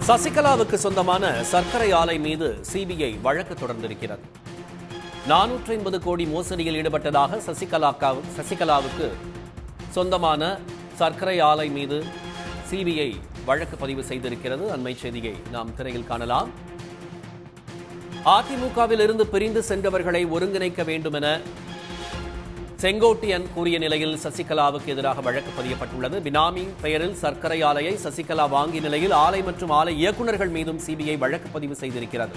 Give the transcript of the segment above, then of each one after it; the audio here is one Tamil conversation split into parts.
சசிகலாவுக்கு சொந்தமான சர்க்கரை ஆலை மீது சிபிஐ வழக்கு தொடர்ந்திருக்கிறது. 450 கோடி மோசடியில் ஈடுபட்டதாக சசிகலாவுக்கு சொந்தமான சர்க்கரை ஆலை மீது சிபிஐ வழக்கு பதிவு செய்திருக்கிறது. அண்மை செய்தியை நாம் திரையில் காணலாம். அதிமுகவில் இருந்து பிரிந்து சென்றவர்களை ஒருங்கிணைக்க வேண்டும் என செங்கோட்டையன் கூறிய நிலையில் சசிகலாவுக்கு எதிராக வழக்கு பதியப்பட்டுள்ளது. பினாமி பெயரில் சர்க்கரை ஆலையை சசிகலா வாங்கிய நிலையில் ஆலை மற்றும் ஆலை இயக்குநர்கள் மீதும் சிபிஐ வழக்கு பதிவு செய்திருக்கிறது.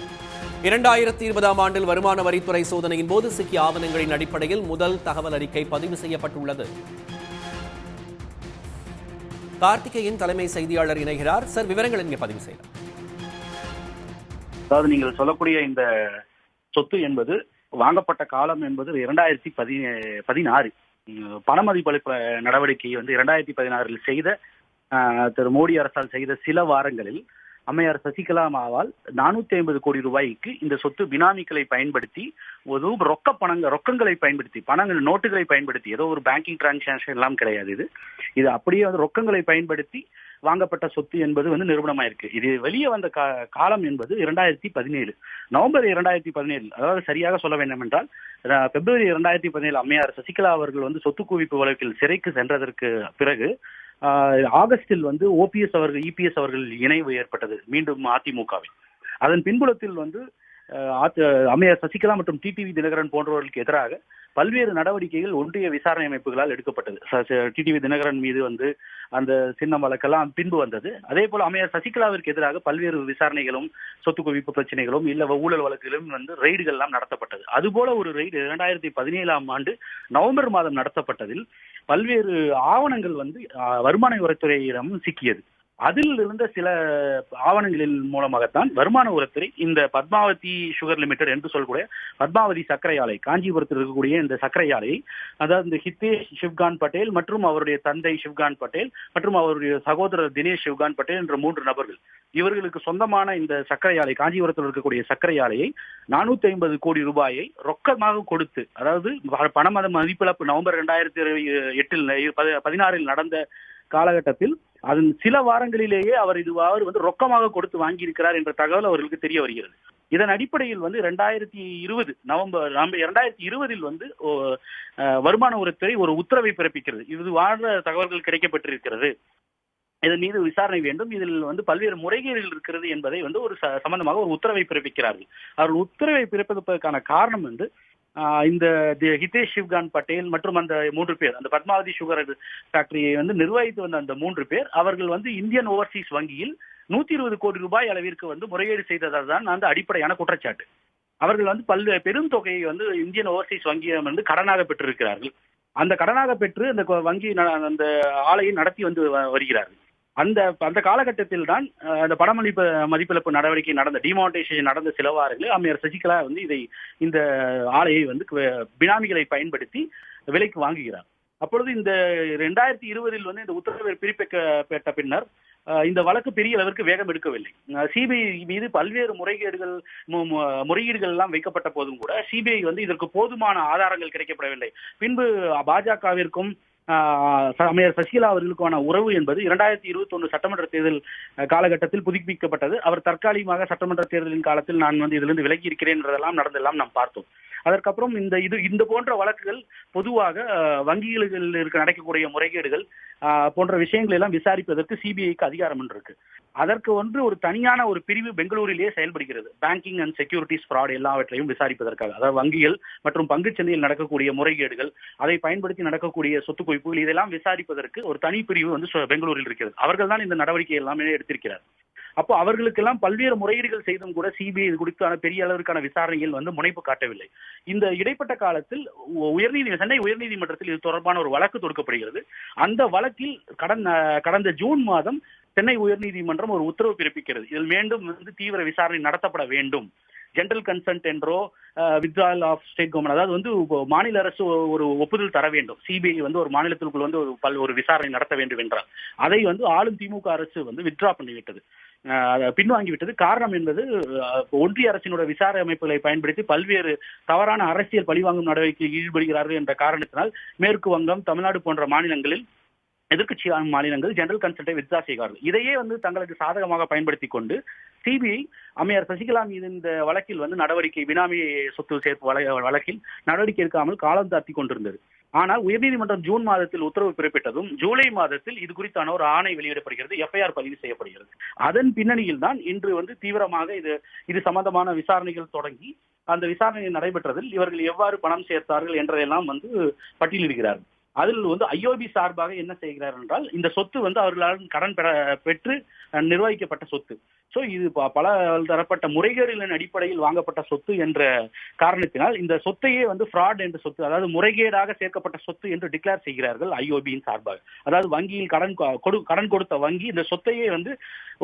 2020ஆம் ஆண்டில் வருமான வரித்துறை சோதனையின் போது சிக்கிய ஆவணங்களின் அடிப்படையில் முதல் தகவல் அறிக்கை பதிவு செய்யப்பட்டுள்ளது. கார்த்திகேயன் தலைமை செய்தியாளர் இணைகிறார். சார், விவரங்கள் இங்கே பதிவு செய்யலாம். அதாவது நீங்கள் சொல்லக்கூடிய இந்த சொத்து என்பது வாங்கப்பட்ட காலம் என்பது 2016 பணமதிப்பளிப்பு நடவடிக்கை 2016 செய்த திரு மோடி அரசால் செய்த சில வாரங்களில் அம்மையார் சசிகலா அம்மாவால் 450 கோடி ரூபாய்க்கு இந்த சொத்து பினாமிகளை பயன்படுத்தி ரொக்கங்களை பயன்படுத்தி நோட்டுகளை பயன்படுத்தி, ஏதோ ஒரு பேங்கிங் டிரான்சாக்ஷன் எல்லாம் கிடையாது, இது அப்படியே ரொக்கங்களை பயன்படுத்தி வாங்கப்பட்ட சொத்து என்பது நிரூபணமாயிருக்கு. இது வெளியே வந்த காலம் என்பது 2017 நவம்பர் 2017, அதாவது சரியாக சொல்ல வேண்டும் என்றால் பிப்ரவரி 2017 அம்மையார் சசிகலா அவர்கள் சொத்து குவிப்பு வழக்கில் சிறைக்கு சென்றதற்கு பிறகு ஆகஸ்டில் ஓபிஎஸ் அவர்கள் இபிஎஸ் அவர்கள் இணைவு ஏற்பட்டது மீண்டும் அதிமுகவில். அதன் பின்புலத்தில் அம்மையார் சசிகலா மற்றும் டிடிவி தினகரன் போன்றவர்களுக்கு எதிராக பல்வேறு நடவடிக்கைகள் ஒன்றிய விசாரணை அமைப்புகளால் எடுக்கப்பட்டது. டிடிவி தினகரன் மீது அந்த சின்ன வழக்கெல்லாம் பின்பு வந்தது. அதே போல அம்மையார் சசிகலாவிற்கு எதிராக பல்வேறு விசாரணைகளும் சொத்து குவிப்பு பிரச்சனைகளும் இல்ல ஊழல் வழக்குகளும் ரெய்டுகள் எல்லாம் நடத்தப்பட்டது. அதுபோல ஒரு ரெய்டு 2017ஆம் ஆண்டு நவம்பர் மாதம் நடத்தப்பட்டதில் பல்வேறு ஆவணங்கள் வருமான வரித்துறையிடம் சிக்கியது. அதில் இருந்த சில ஆவணங்களின் மூலமாகத்தான் வருமான வரித்துறை இந்த பத்மாவதி சுகர் லிமிடெட் என்று சொல்லக்கூடிய பத்மாவதி சர்க்கரை ஆலை, காஞ்சிபுரத்தில் இருக்கக்கூடிய இந்த சர்க்கரை ஆலையை, அதாவது இந்த ஹிதேஷ் சிவ்கான் பட்டேல் மற்றும் அவருடைய தந்தை சிவ்கான் பட்டேல் மற்றும் அவருடைய சகோதரர் தினேஷ் சிவ்கான் பட்டேல் என்ற 3 நபர்கள், இவர்களுக்கு சொந்தமான இந்த சர்க்கரை ஆலை, காஞ்சிபுரத்தில் இருக்கக்கூடிய சர்க்கரை ஆலையை 450 கோடி ரூபாயை ரொக்கமாக கொடுத்து, அதாவது பண மதிப்பிழப்பு நவம்பர் 2016 நடந்த காலகட்டத்தில் அதன் சில வாரங்களிலேயே அவர் ரொக்கமாக கொடுத்து வாங்கியிருக்கிறார் என்ற தகவல் அவர்களுக்கு தெரிய வருகிறது. இதன் அடிப்படையில் 2020 நவம்பர் 2020 வருமான வரித்துறை ஒரு உத்தரவை பிறப்பிக்கிறது. இது தகவல்கள் கிடைக்கப்பட்டிருக்கிறது, இதன் மீது விசாரணை வேண்டும், இதில் பல்வேறு முறைகேடுகள் இருக்கிறது என்பதை ஒரு சம்பந்தமாக ஒரு உத்தரவை பிறப்பிக்கிறார்கள். அவர்கள் உத்தரவை பிறப்பிப்பதற்கான காரணம் இந்த ஹிதேஷ் சிவ்கான் பட்டேல் மற்றும் அந்த 3 பேர், அந்த பத்மாவதி சுகர் ஃபேக்டரியை நிர்வகித்து வந்த அந்த 3 பேர், அவர்கள் இந்தியன் ஓவர்சீஸ் வங்கியில் 120 கோடி ரூபாய் அளவிற்கு முறைகேடு செய்ததால் தான் அந்த அடிப்படையான குற்றச்சாட்டு. அவர்கள் பெரும் தொகையை இந்தியன் ஓவர்சீஸ் வங்கியிடம் கடனாக பெற்றிருக்கிறார்கள். அந்த கடனாக பெற்று அந்த வங்கி அந்த ஆலையை நடத்தி வருகிறார்கள். அந்த காலகட்டத்தில் தான் அந்த மதிப்பிழப்பு நடவடிக்கை நடந்த டிமானிட்டைசேஷன் நடந்த சில வாரங்களில் அம்மையார் சசிகலா இந்த ஆலையை பினாமிகளை பயன்படுத்தி விலைக்கு வாங்குகிறார். அப்பொழுது இந்த 2020 இந்த உத்தரவு பிறப்பிக்கப்பட்ட பின்னர் இந்த வழக்கு பெரிய அளவிற்கு வேகம் எடுக்கவில்லை. சிபிஐ மீது பல்வேறு முறையீடுகள் எல்லாம் வைக்கப்பட்ட போதும் கூட சிபிஐ இதற்கு போதுமான ஆதாரங்கள் கிடைக்கப்படவில்லை. பின்பு பாஜகவிற்கும் அம்மையார் சசிகலா அவர்களுக்கான உறவு என்பது 2021 சட்டமன்ற தேர்தல் காலகட்டத்தில் புதுப்பிக்கப்பட்டது. அவர் தற்காலிகமாக சட்டமன்ற தேர்தலின் காலத்தில் நான் இதிலிருந்து விலகி இருக்கிறேன் என்றதெல்லாம் நடந்தெல்லாம் நாம் பார்த்தோம். அதற்கப்புறம் இந்த போன்ற வழக்குகள் பொதுவாக வங்கிகளில் நடக்கக்கூடிய முறைகேடுகள் போன்ற விஷயங்களை எல்லாம் விசாரிப்பதற்கு சிபிஐக்கு அதிகாரம் இருக்கு. அதற்கு ஒரு தனியான ஒரு பிரிவு பெங்களூரிலேயே செயல்படுகிறது, பேங்கிங் அண்ட் செக்யூரிட்டிஸ் ஃப்ராட் எல்லாவற்றையும் விசாரிப்பதற்காக. அதாவது வங்கிகள் மற்றும் பங்குச்சந்தையில் நடக்கக்கூடிய முறைகேடுகள், அதை பயன்படுத்தி நடக்கக்கூடிய சொத்து குவிப்புகள், இதெல்லாம் விசாரிப்பதற்கு ஒரு தனி பிரிவு பெங்களூரில் இருக்கிறது. அவர்கள் தான் இந்த நடவடிக்கை எல்லாமே எடுத்திருக்கிறார். அப்போ அவர்களுக்கெல்லாம் பல்வேறு முறையீடுகள் செய்தும் கூட சிபிஐ இது குறித்தான பெரிய அளவிற்கான விசாரணையில் முனைப்பு காட்டவில்லை. இந்த இடைப்பட்ட காலத்தில் சென்னை உயர்நீதிமன்றத்தில் இது தொடர்பான ஒரு வழக்கு தொடுக்கப்படுகிறது. அந்த வழக்கில் கடந்த ஜூன் மாதம் சென்னை உயர்நீதிமன்றம் ஒரு உத்தரவு பிறப்பிக்கிறது. இதில் மீண்டும் தீவிர விசாரணை நடத்தப்பட வேண்டும், ஜெனரல் கன்சென்ட் என்றோ வித்ட்ராயல் ஆஃப் ஸ்டேட் கவர்மெண்ட், அதாவது மாநில அரசு ஒரு ஒப்புதல் தர வேண்டும். சிபிஐ ஒரு மாநிலத்திற்குள் ஒரு விசாரணை நடத்த வேண்டும் என்றால் அதை ஆளும் திமுக அரசு வித்ட்ரா பண்ணிவிட்டது, பின்வாங்கிவிட்டது. காரணம் என்பது ஒன்றிய அரசினோட விசாரணை அமைப்புகளை பயன்படுத்தி பல்வேறு தவறான அரசியல் பழிவாங்கும் நடவடிக்கையில் ஈடுபடுகிறார்கள் என்ற காரணத்தினால் மேற்கு வங்கம், தமிழ்நாடு போன்ற மாநிலங்களில் எதிர்க்கட்சியான மாநிலங்கள் ஜெனரல் கன்சல்ட்டை வித்ரா செய்கிறார்கள். இதையே வந்து தங்களுக்கு சாதகமாக பயன்படுத்தி கொண்டு சிபிஐ அம்மையார் சசிகலா மீது இந்த வழக்கில் வந்து நடவடிக்கை, பினாமி சொத்து சேர்ப்பு வழக்கில் நடவடிக்கை எடுக்காமல் காலம் தாழ்த்தி கொண்டிருந்தது. ஆனால் உயர்நீதிமன்றம் ஜூன் மாதத்தில் உத்தரவு பிறப்பித்ததும் ஜூலை மாதத்தில் இது குறித்தான ஒரு ஆணை வெளியிடப்படுகிறது, எஃப்ஐஆர் பதிவு செய்யப்படுகிறது. அதன் பின்னணியில் தான் இன்று வந்து தீவிரமாக இது சம்பந்தமான விசாரணைகள் தொடங்கி அந்த விசாரணை நடைபெற்றதில் இவர்கள் எவ்வாறு பணம் சேர்த்தார்கள் என்றதெல்லாம் வந்து பட்டியலிடுகிறார்கள். அதில் வந்து ஐஓபி சார்பாக என்ன செய்கிறார் என்றால், இந்த சொத்து வந்து அவர்களால் கடன் பெற்று நிர்வகிக்கப்பட்ட சொத்து. சோ இது பல தரப்பட்ட முறைகேடுகளின் அடிப்படையில் வாங்கப்பட்ட சொத்து என்ற காரணத்தினால் இந்த சொத்தையே வந்து ஃப்ராட் என்ற சொத்து, அதாவது முறைகேடாக சேர்க்கப்பட்ட சொத்து என்று டிக்ளேர் செய்கிறார்கள் ஐஓபியின் சார்பாக. அதாவது வங்கியில் கடன் கொடுத்த வங்கி இந்த சொத்தையே வந்து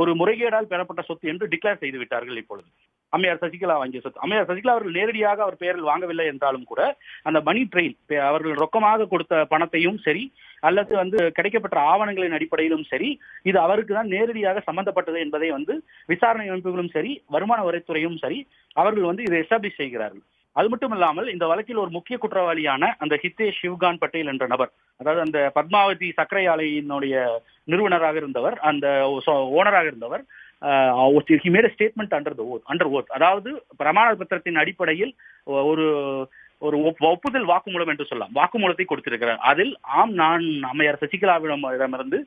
ஒரு முறைகேடால் பெறப்பட்ட சொத்து என்று டிக்ளேர் செய்து விட்டார்கள். இப்பொழுது அம்மையார் சசிகலா வாங்கிய சொத்து, அம்மையார் சசிகலா அவர்கள் நேரடியாக அவர் பெயரில் வாங்கவில்லை என்றாலும் கூட அந்த மணி ட்ரெயில், அவர்கள் ரொக்கமாக கொடுத்த பணத்தையும் சரி அல்லது வந்து கிடைக்கப்பட்ட ஆவணங்களின் அடிப்படையிலும் சரி இது அவருக்கு தான் நேரடியாக சம்பந்தப்பட்டது என்பதை வந்து விசாரணை அமைப்புகளும் சரி வருமான வரித்துறையும் சரி அவர்கள் வந்து இதை எஸ்டாப்ளிஷ் செய்கிறார்கள். அது மட்டும் இல்லாமல் இந்த வழக்கில் ஒரு முக்கிய குற்றவாளியான அந்த ஹிதேஷ் சிவ்கான் பட்டேல் என்ற நபர், அதாவது அந்த பத்மாவதி சர்க்கரை ஆலையினுடைய நிறுவனராக இருந்தவர், அந்த ஓனராக இருந்தவர், he made a statement under oath, அதாவது பிரமாண பத்திரத்தின் அடிப்படையில் ஒரு ஒரு ஒப்புதல் வாக்குமூலம் என்று சொல்லலாம், வாக்குமூலத்தை கொடுத்திருக்கிறார். அதில் ஆம், நான் அம்மையார் சசிகலாவிடமிருந்து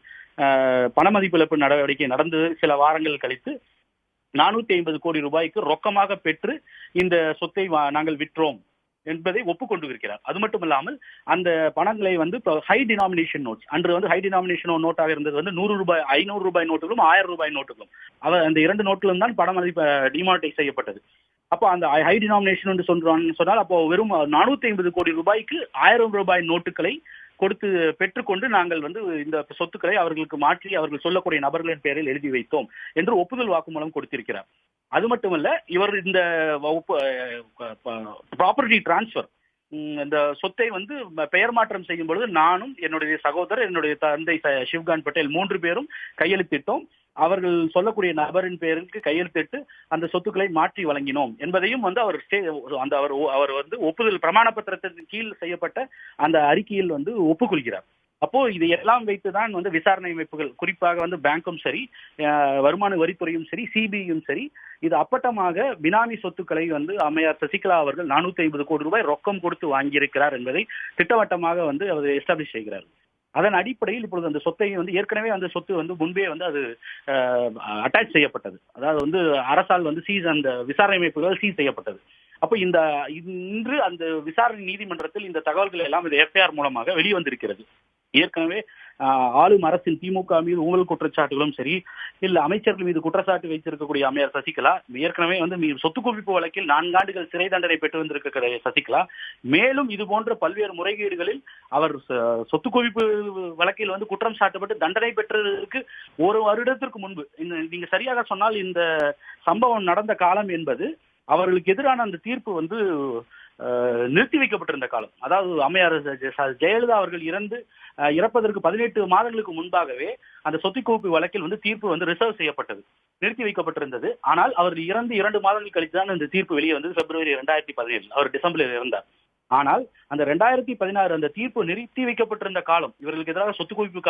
பண மதிப்பிழப்பு நடவடிக்கை நடந்து சில வாரங்கள் கழித்து 450 கோடி ரூபாய்க்கு ரொக்கமாக பெற்று இந்த சொத்தை நாங்கள் விற்றோம் என்பதை ஒப்புக்கொண்டு இருக்கிறார். அது மட்டும் இல்லாமல் அந்த பணங்களை வந்து ஹை டினாமினேஷன் நோட்ஸ், அன்று வந்து ஹை டினாமினேஷன் நோட்டாக இருந்தது வந்து 100 ரூபாய் 500 ரூபாய் நோட்டுகளும் 1000 ரூபாய் நோட்டுகளும், அந்த 2 நோட்டுகளும் தான் பண மதிப்பு டிமானிட்டைஸ் செய்யப்பட்டது. அப்போ அந்த ஹை டினாமினேஷன் என்று சொன்னால் அப்போ வெறும் 450 கோடி ரூபாய்க்கு 1000 ரூபாய் நோட்டுகளை கொடுத்து பெற்றுக்கொண்டு நாங்கள் வந்து இந்த சொத்துக்களை அவர்களுக்கு மாற்றி அவர்கள் சொல்லக்கூடிய நபர்களின் பெயரில் எழுதி வைத்தோம் என்று ஒப்புதல் வாக்குமூலம் கொடுத்திருக்கிறார். அது மட்டுமல்ல, இவர் இந்த ப்ராப்பர்ட்டி டிரான்ஸ்பர், இந்த சொத்தை வந்து பெயர் மாற்றம் செய்யும் பொழுது நானும் என்னுடைய சகோதரர் என்னுடைய தந்தை சிவ்கான் பட்டேல் 3 பேரும் கையெழுத்திட்டோம், அவர்கள் சொல்லக்கூடிய நபரின் பெயருக்கு கையெழுத்திட்டு அந்த சொத்துக்களை மாற்றி வழங்கினோம் என்பதையும் வந்து அவர் வந்து ஒப்புதல் பிரமாண பத்திரத்தின் கீழ் செய்யப்பட்ட அந்த அறிக்கையில் வந்து ஒப்புக்கொள்கிறார். அப்போ இது எல்லாம் வைத்துதான் வந்து விசாரணை அமைப்புகள், குறிப்பாக வந்து பேங்கும் சரி வருமான வரித்துறையும் சரி சிபிஐயும் சரி இது அப்பட்டமாக பினாமி சொத்துக்களை வந்து அம்மையார் சசிகலா அவர்கள் 450 கோடி ரூபாய் ரொக்கம் கொடுத்து வாங்கியிருக்கிறார் என்பதை திட்டவட்டமாக வந்து அவர் எஸ்டாப்ளிஷ் செய்கிறார். அதன் அடிப்படையில் இப்பொழுது அந்த சொத்தை வந்து ஏற்கனவே அந்த சொத்து வந்து முன்பே வந்து அது அட்டாச் செய்யப்பட்டது, அதாவது வந்து அரசால் வந்து அந்த விசாரணை அமைப்புகள் சீஸ் செய்யப்பட்டது. அப்போ இன்று அந்த விசாரணை நீதிமன்றத்தில் இந்த தகவல்கள் எல்லாம் இந்த எஃப்ஐஆர் மூலமாக வெளிவந்திருக்கிறது. ஏற்கனவே ஆளும் அரசின் திமுக மீது ஊழல் குற்றச்சாட்டுகளும் சரி இல்ல அமைச்சர்கள் மீது குற்றச்சாட்டு வைத்திருக்கக்கூடிய அம்மையார் சசிகலா ஏற்கனவே வந்து சொத்து குவிப்பு வழக்கில் 4 ஆண்டுகள் சிறை தண்டனை பெற்று வந்திருக்கிற சசிகலா மேலும் இது போன்ற பல்வேறு முறைகேடுகளில் அவர் சொத்து குவிப்பு வழக்கில் வந்து குற்றம் சாட்டப்பட்டு தண்டனை பெற்றதற்கு 1 வருடத்திற்கு முன்பு, நீங்க சரியாக சொன்னால் இந்த சம்பவம் நடந்த காலம் என்பது அவர்களுக்கு எதிரான அந்த தீர்ப்பு வந்து நிறுத்தி வைக்கப்பட்டிருந்த காலம். அதாவது அம்மையார் ஜெயலலிதா அவர்கள் இறப்பதற்கு 18 மாதங்களுக்கு முன்பாகவே அந்த சொத்து குவிப்பு வழக்கில் வந்து தீர்ப்பு வந்து ரிசர்வ் செய்யப்பட்டது, நிறுத்தி வைக்கப்பட்டிருந்தது. ஆனால் அவர் இறந்து 2 மாதங்கள் கழித்துதான் இந்த தீர்ப்பு வெளியே வந்தது. பிப்ரவரி 2017, அவர் டிசம்பரில் இறந்தார். ஆனால் அந்த 2016 அந்த தீர்ப்பு நிறுத்தி வைக்கப்பட்டிருந்த காலம், இவர்களுக்கு எதிராக சொத்து குவிப்பு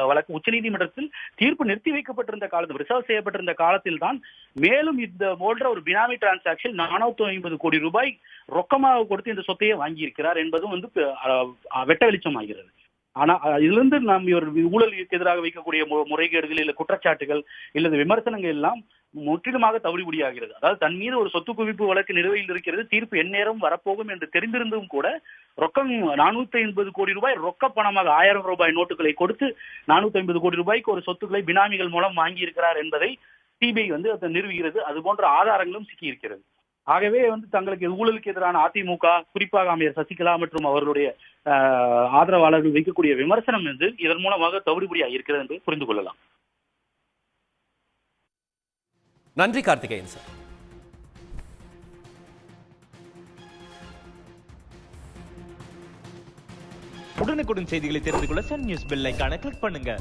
வழக்கு உச்சநீதிமன்றத்தில் தீர்ப்பு நிறுத்தி வைக்கப்பட்டிருந்த காலத்தில், ரிசர்வ் செய்யப்பட்டிருந்த காலத்தில் தான் மேலும் இந்த போன்ற ஒரு பினாமி டிரான்சாக்ஷன் 450 கோடி ரூபாய் ரொக்கமாக கொடுத்து இந்த சொத்தையே வாங்கியிருக்கிறார் என்பதும் வந்து வெட்ட வெளிச்சமாகிறது. ஆனா இதிலிருந்து நாம் இவர் ஊழலுக்கு எதிராக வைக்கக்கூடிய முறைகேடுகள் இல்ல குற்றச்சாட்டுகள் இல்ல விமர்சனங்கள் எல்லாம் முற்றிலுமாக தவிடுபடியாகிறது. அதாவது தன் மீது ஒரு சொத்து குவிப்பு வழக்கு நிலுவையில் இருக்கிறது, தீர்ப்பு எந்நேரம் வரப்போகும் என்று தெரிந்திருந்தும் கூட ரொக்கம் 450 கோடி ரூபாய் ரொக்க பணமாக 1000 ரூபாய் நோட்டுகளை கொடுத்து 450 கோடி ரூபாய்க்கு ஒரு சொத்துக்களை பினாமிகள் மூலம் வாங்கி இருக்கிறார் என்பதை சிபிஐ வந்து அதை நிறுவுகிறது. அது போன்ற ஆதாரங்களும் சிக்கி இருக்கிறது. ஆகவே வந்து தங்களுக்கு ஊழலுக்கு எதிரான அதிமுக, குறிப்பாக அம்மையார் சசிகலா மற்றும் அவர்களுடைய ஆதரவாளர்கள் வைக்கக்கூடிய விமர்சனம் வந்து இதன் மூலமாக தவிடுபடியாக இருக்கிறது என்று புரிந்து கொள்ளலாம். நன்றி கார்த்திகேயன் சார். உடனுக்குடன் செய்திகளை தெரிந்து கொள்ள சன் நியூஸ் பெல் ஐகானை கிளிக் பண்ணுங்க.